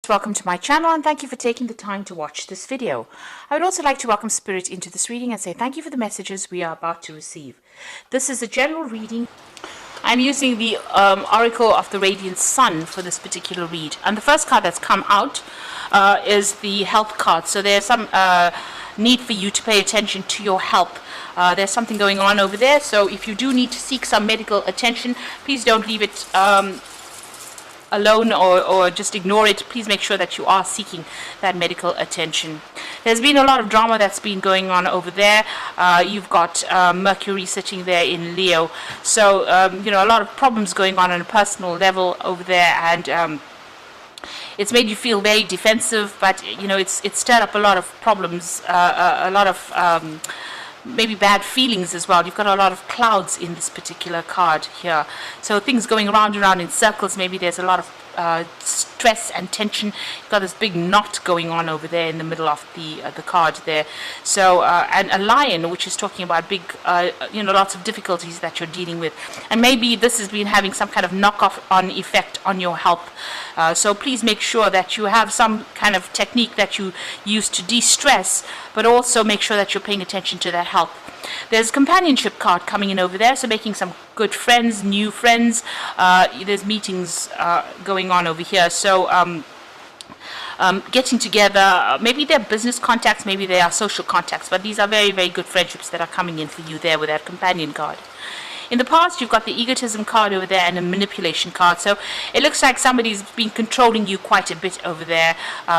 Welcome to my channel and thank you for taking the time to watch this video. I would also like to welcome Spirit into this reading and say thank you for the messages we are about to receive. This is a general reading. I'm using the Oracle of the Radiant Sun for this particular read. And the first card that's come out is the health card. So there's some need for you to pay attention to your health. There's something going on over there. So if you do need to seek some medical attention, please don't leave it alone or just ignore it. Please make sure that you are seeking that medical attention. There's been a lot of drama that's been going on over there. You've got Mercury sitting there in Leo, so a lot of problems going on a personal level over there, and it's made you feel very defensive, but it's stirred up a lot of problems, a lot of maybe bad feelings as well. You've got a lot of clouds in this particular card here, so things going round and round in circles. Maybe there's a lot of stress and tension. You've got this big knot going on over there in the middle of the card there. So and a lion, which is talking about big lots of difficulties that you're dealing with, and maybe this has been having some kind of knock-off on effect on your health. So please make sure that you have some kind of technique that you use to de-stress, but also make sure that you're paying attention to that health. There's a companionship card coming in over there, so making some good friends, new friends. There's meetings going on over here, so getting together. Maybe they're business contacts, maybe they are social contacts, but these are very, very good friendships that are coming in for you there with that companion card. In the past, you've got the egotism card over there and a manipulation card. So it looks like somebody's been controlling you quite a bit over there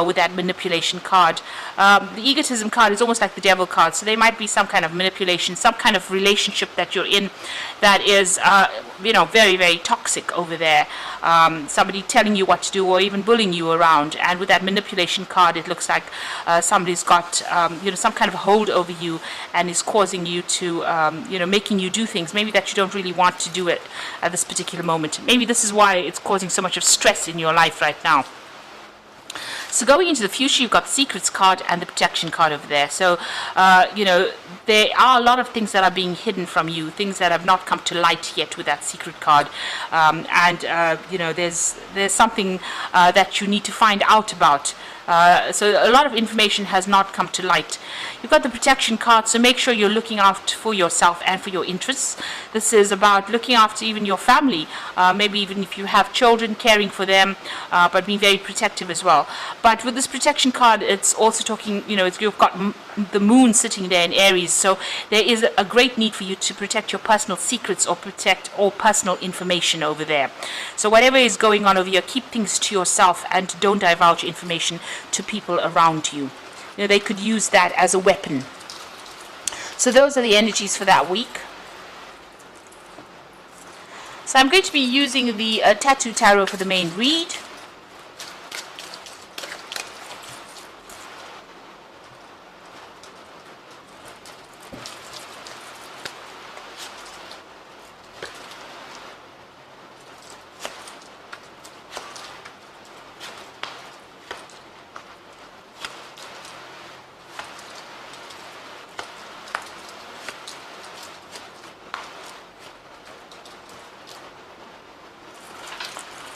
with that manipulation card. The egotism card is almost like the devil card. So there might be some kind of manipulation, some kind of relationship that you're in that is, very, very toxic over there. Somebody telling you what to do or even bullying you around. And with that manipulation card, it looks like somebody's got, some kind of hold over you and is causing you to, making you do things maybe that you don't really want to do it at this particular moment. Maybe this is why it's causing so much of stress in your life right now. So going into the future, you've got the secrets card and the protection card over there. So, there are a lot of things that are being hidden from you, things that have not come to light yet with that secret card. There's something that you need to find out about. So a lot of information has not come to light. You've got the protection card, so make sure you're looking out for yourself and for your interests. This is about looking after even your family, maybe even if you have children, caring for them, but being very protective as well. But with this protection card, it's also talking, you've got the moon sitting there in Aries, so there is a great need for you to protect your personal secrets or protect all personal information over there. So whatever is going on over here, keep things to yourself and don't divulge information to people around you. They could use that as a weapon. So those are the energies for that week. So I'm going to be using the Tattoo Tarot for the main read.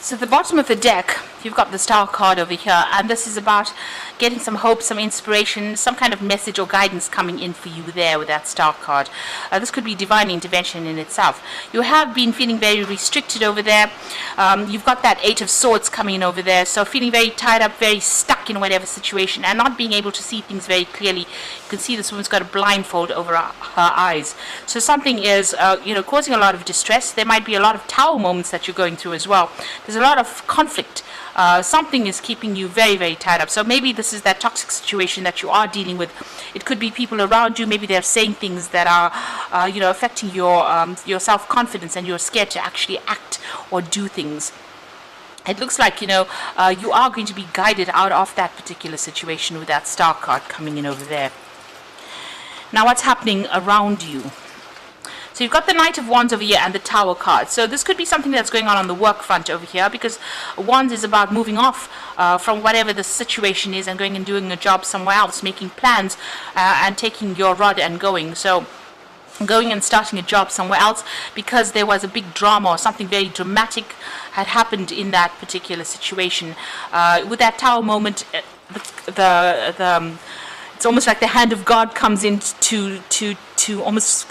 So at the bottom of the deck, you've got the Star card over here, and this is about getting some hope, some inspiration, some kind of message or guidance coming in for you there with that Star card. This could be divine intervention in itself. You have been feeling very restricted over there. You've got that Eight of Swords coming in over there, so feeling very tied up, very stuck in whatever situation, and not being able to see things very clearly. You can see this woman's got a blindfold over her eyes. So something is, causing a lot of distress. There might be a lot of Tower moments that you're going through as well. There's a lot of conflict. Something is keeping you very, very tied up. So maybe this is that toxic situation that you are dealing with. It could be people around you. Maybe they're saying things that are, affecting your self-confidence, and you're scared to actually act or do things. It looks like, you are going to be guided out of that particular situation with that Star card coming in over there. Now, what's happening around you? So you've got the Knight of Wands over here and the Tower card. So this could be something that's going on the work front over here, because Wands is about moving off from whatever the situation is and going and doing a job somewhere else, making plans and taking your rod and going. So going and starting a job somewhere else because there was a big drama or something very dramatic had happened in that particular situation. With that Tower moment, it's almost like the hand of God comes in to almost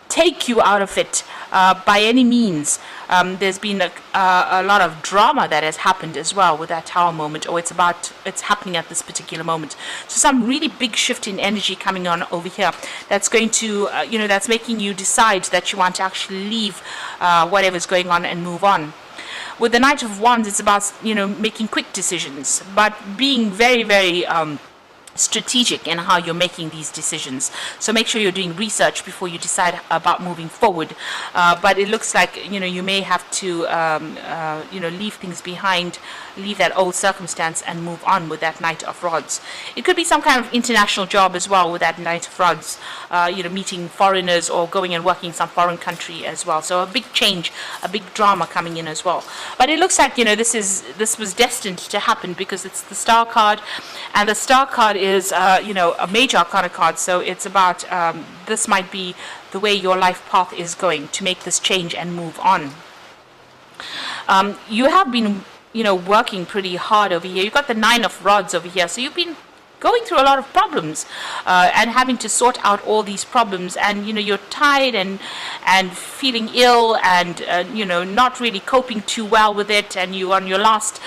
take you out of it by any means. There's been a lot of drama that has happened as well with that Tower moment, or it's happening at this particular moment. So some really big shift in energy coming on over here that's going to that's making you decide that you want to actually leave whatever's going on and move on. With the Knight of Wands, it's about making quick decisions, but being very, very strategic in how you're making these decisions. So make sure you're doing research before you decide about moving forward. But it looks like you may have to leave things behind, leave that old circumstance and move on with that Knight of Rods. It could be some kind of international job as well with that Knight of Rods, meeting foreigners or going and working in some foreign country as well. So a big change, a big drama coming in as well. But it looks like this was destined to happen because it's the Star card, and the Star card is a major arcana card. So it's about this might be the way your life path is going to make this change and move on. You have been working pretty hard over here. You've got the Nine of Rods over here, so you've been going through a lot of problems and having to sort out all these problems, and you're tired and feeling ill and not really coping too well with it, and you're on your last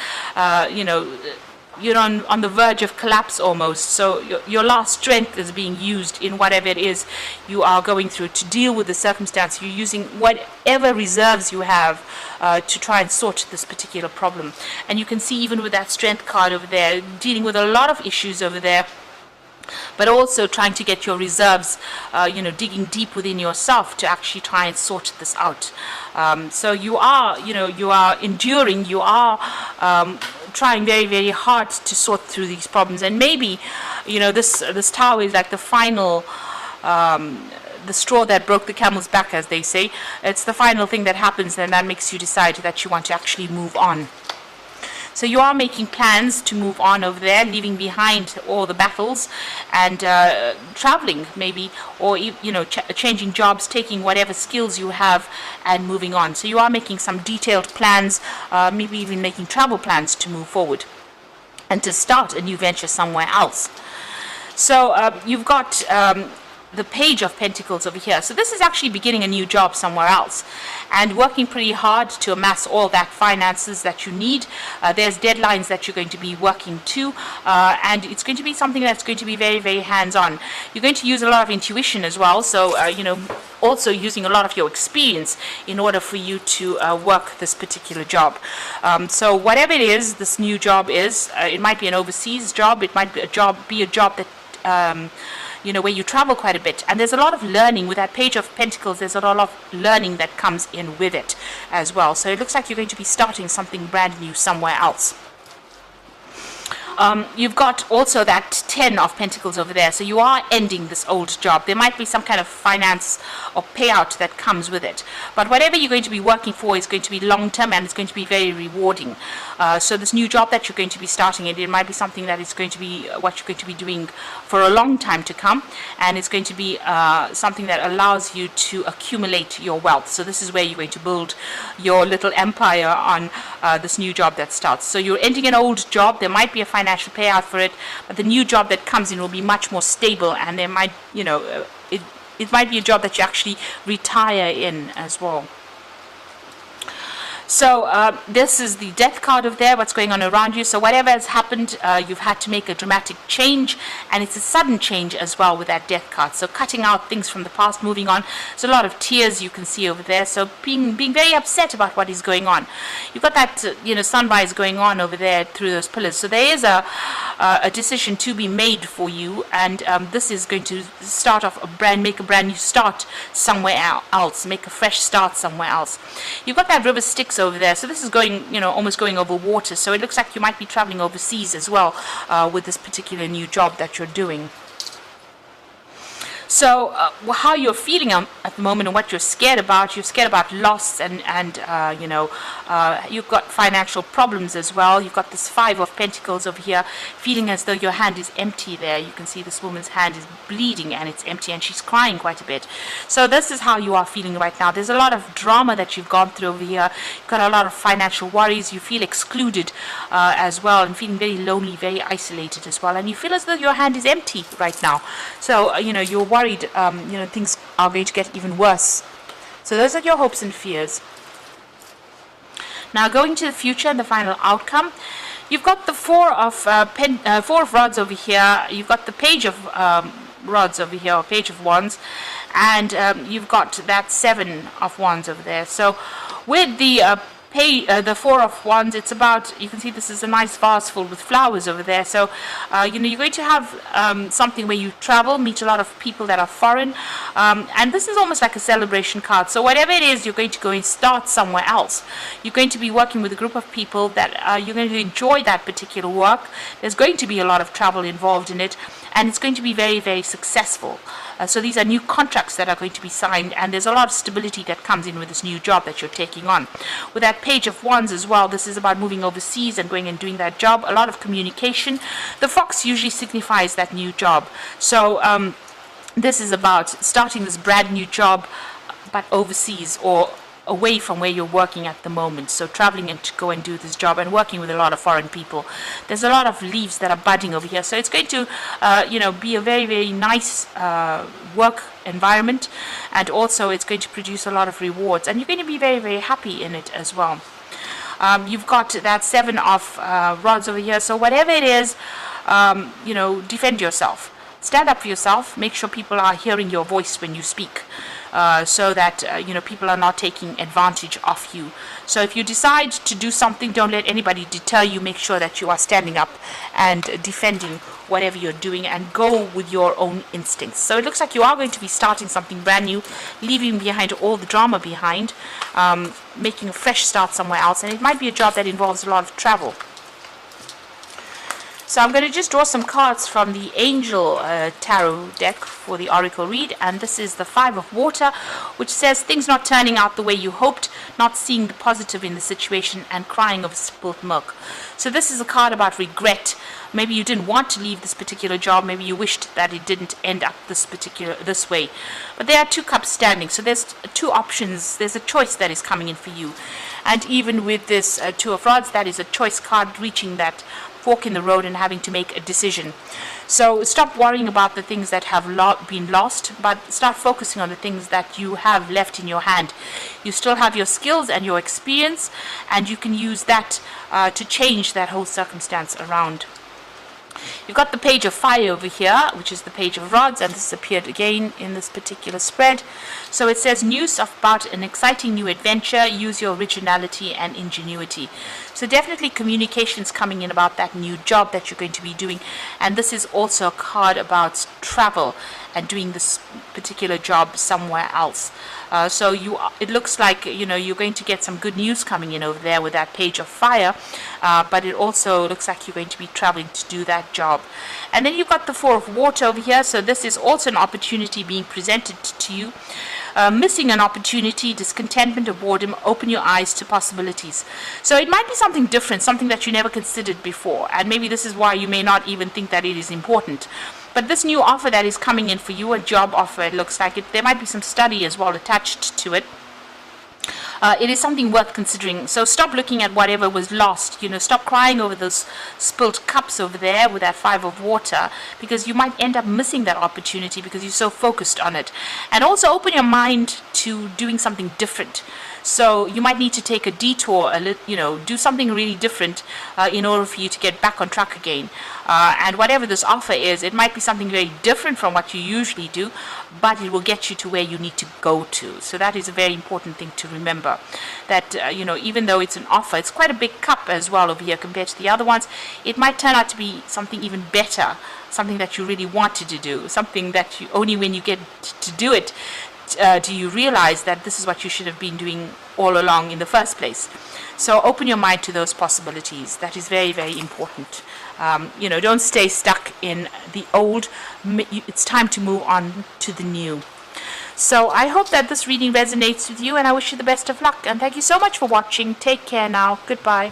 you're on the verge of collapse almost. So your last strength is being used in whatever it is you are going through to deal with the circumstance. You're using whatever reserves you have to try and sort this particular problem. And you can see even with that strength card over there, dealing with a lot of issues over there, but also trying to get your reserves, digging deep within yourself to actually try and sort this out. So you are enduring, you are trying very, very hard to sort through these problems. And maybe, this Tower is like the final, the straw that broke the camel's back, as they say. It's the final thing that happens, and that makes you decide that you want to actually move on. So you are making plans to move on over there, leaving behind all the battles and traveling maybe, or changing jobs, taking whatever skills you have and moving on. So you are making some detailed plans, maybe even making travel plans to move forward and to start a new venture somewhere else. So you've got the Page of Pentacles over here. So this is actually beginning a new job somewhere else and working pretty hard to amass all that finances that you need. There's deadlines that you're going to be working to, and it's going to be something that's going to be very, very hands-on. You're going to use a lot of intuition as well, so also using a lot of your experience in order for you to work this particular job. So whatever it is this new job is, it might be an overseas job, it might be a job that where you travel quite a bit, and there's a lot of learning with that Page of Pentacles. There's a lot of learning that comes in with it as well. So it looks like you're going to be starting something brand new somewhere else. You've got also that 10 of Pentacles over there. So you are ending this old job. There might be some kind of finance or payout that comes with it. But whatever you're going to be working for is going to be long-term, and it's going to be very rewarding. So this new job that you're going to be starting, it might be something that is going to be what you're going to be doing for a long time to come. And it's going to be something that allows you to accumulate your wealth. So this is where you're going to build your little empire on this new job that starts. So you're ending an old job. There might be a financial payout for it, but the new job that comes in will be much more stable, and there might, it might be a job that you actually retire in as well. So this is the Death card over there, what's going on around you. So whatever has happened, you've had to make a dramatic change, and it's a sudden change as well with that Death card. So cutting out things from the past, moving on. There's a lot of tears you can see over there. So being very upset about what is going on. You've got that sunrise going on over there through those pillars. So there is a decision to be made for you, and this is going to start off make a brand new start somewhere else, make a fresh start somewhere else. You've got that River Styx over there, so this is going almost going over water, so it looks like you might be traveling overseas as well with this particular new job that you're doing. So how you're feeling at the moment and what you're scared about loss, and you've got financial problems as well. You've got this 5 of Pentacles over here, feeling as though your hand is empty there. You can see this woman's hand is bleeding and it's empty, and she's crying quite a bit. So this is how you are feeling right now. There's a lot of drama that you've gone through over here. You've got a lot of financial worries. You feel excluded as well, and feeling very lonely, very isolated as well, and you feel as though your hand is empty right now. So you're worried things are going to get even worse. So those are your hopes and fears. Now going to the future and the final outcome, you've got the Four of Rods over here. You've got the Page of Rods over here, or Page of Wands, and you've got that 7 of Wands over there. So with the Four of Wands, it's about, you can see this is a nice vase filled with flowers over there. So you're going to have something where you travel, meet a lot of people that are foreign, and this is almost like a celebration card. So whatever it is, you're going to go and start somewhere else. You're going to be working with a group of people that you're going to enjoy that particular work. There's going to be a lot of travel involved in it, and it's going to be very, very successful. So these are new contracts that are going to be signed, and there's a lot of stability that comes in with this new job that you're taking on. With that Page of Wands as well, this is about moving overseas and going and doing that job. A lot of communication. The fox usually signifies that new job. So this is about starting this brand new job, but overseas or away from where you're working at the moment. So traveling and to go and do this job and working with a lot of foreign people. There's a lot of leaves that are budding over here. So it's going to, be a very, very nice work environment, and also it's going to produce a lot of rewards, and you're going to be very, very happy in it as well. You've got that 7 of Rods over here. So whatever it is, defend yourself. Stand up for yourself. Make sure people are hearing your voice when you speak. So that people are not taking advantage of you. So if you decide to do something, don't let anybody deter you. Make sure that you are standing up and defending whatever you're doing, and go with your own instincts. So it looks like you are going to be starting something brand new, leaving behind all the drama behind, making a fresh start somewhere else, and it might be a job that involves a lot of travel. So I'm going to just draw some cards from the Angel Tarot deck for the Oracle read, and this is the 5 of Water, which says things not turning out the way you hoped, not seeing the positive in the situation, and crying over spilt milk. So this is a card about regret. Maybe you didn't want to leave this particular job. Maybe you wished that it didn't end up this way. But there are 2 cups standing, so there's 2 options. There's a choice that is coming in for you, and even with this 2 of Rods, that is a choice card, reaching that fork in the road and having to make a decision. So stop worrying about the things that have been lost, but start focusing on the things that you have left in your hand. You still have your skills and your experience, and you can use that to change that whole circumstance around. You've got the Page of Fire over here, which is the Page of Rods, and this appeared again in this particular spread. So it says news about an exciting new adventure. Use your originality and ingenuity. So definitely communications coming in about that new job that you're going to be doing. And this is also a card about travel and doing this particular job somewhere else. So it looks like you're going to get some good news coming in over there with that Page of Fire, but it also looks like you're going to be traveling to do that job. And then you've got the 4 of Water over here. So this is also an opportunity being presented to you. Missing an opportunity, discontentment or boredom, open your eyes to possibilities. So it might be something different, something that you never considered before, and maybe this is why you may not even think that it is important. But this new offer that is coming in for you, a job offer, it looks like there might be some study as well attached to it. It is something worth considering. So stop looking at whatever was lost. Stop crying over those spilt cups over there with that 5 of Water, because you might end up missing that opportunity because you're so focused on it. And also open your mind to doing something different. So you might need to take a detour, do something really different in order for you to get back on track again. And whatever this offer is, it might be something very different from what you usually do, but it will get you to where you need to go to. So that is a very important thing to remember, that even though it's an offer, it's quite a big cup as well over here compared to the other ones. It might turn out to be something even better, something that you really wanted to do, something that you only when you get to do it do you realize that this is what you should have been doing all along in the first place? So open your mind to those possibilities. That is very, very important. Don't stay stuck in the old. It's time to move on to the new. So I hope that this reading resonates with you, and I wish you the best of luck. And thank you so much for watching. Take care now. Goodbye.